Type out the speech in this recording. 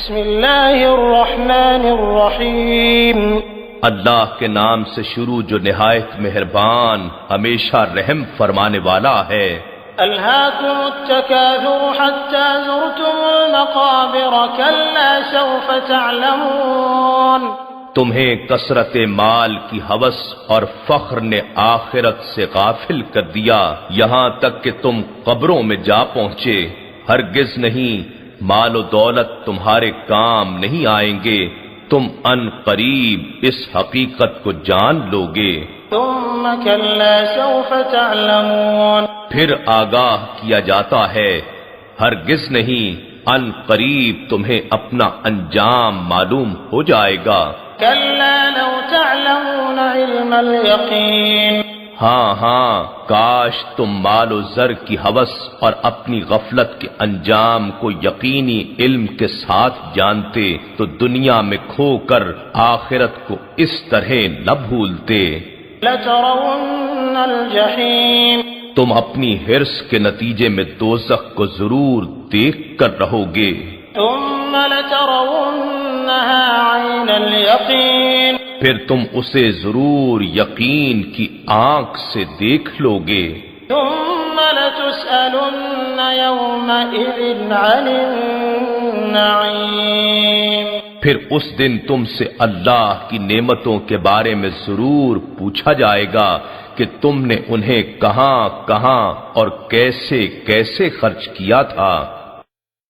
بسم اللہ الرحمن الرحیم اللہ کے نام سے شروع جو نہایت مہربان ہمیشہ رحم فرمانے والا ہے۔ الہاکم التکاثر حتی زرتم المقابر کلا سوف تعلمون۔ تمہیں کثرت مال کی ہوس اور فخر نے آخرت سے غافل کر دیا، یہاں تک کہ تم قبروں میں جا پہنچے۔ ہرگز نہیں، مال و دولت تمہارے کام نہیں آئیں گے، تم ان قریب اس حقیقت کو جان لوگے۔ ثم کلا سوف تعلمون۔ پھر آگاہ کیا جاتا ہے، ہرگز نہیں، ان قریب تمہیں اپنا انجام معلوم ہو جائے گا۔ کلا لو تعلمون علم الیقین۔ ہاں، کاش تم مال و زر کی ہوس اور اپنی غفلت کے انجام کو یقینی علم کے ساتھ جانتے تو دنیا میں کھو کر آخرت کو اس طرح نہ بھولتے۔ لترون الجحیم۔ تم اپنی حرص کے نتیجے میں دوزخ کو ضرور دیکھ کر رہو گے۔ ثم لترونها عین الیقین۔ پھر تم اسے ضرور یقین کی آنکھ سے دیکھ لو گے۔ ثم لتسألن یومئذ عن النعیم۔ پھر اس دن تم سے اللہ کی نعمتوں کے بارے میں ضرور پوچھا جائے گا کہ تم نے انہیں کہاں کہاں اور کیسے کیسے خرچ کیا تھا۔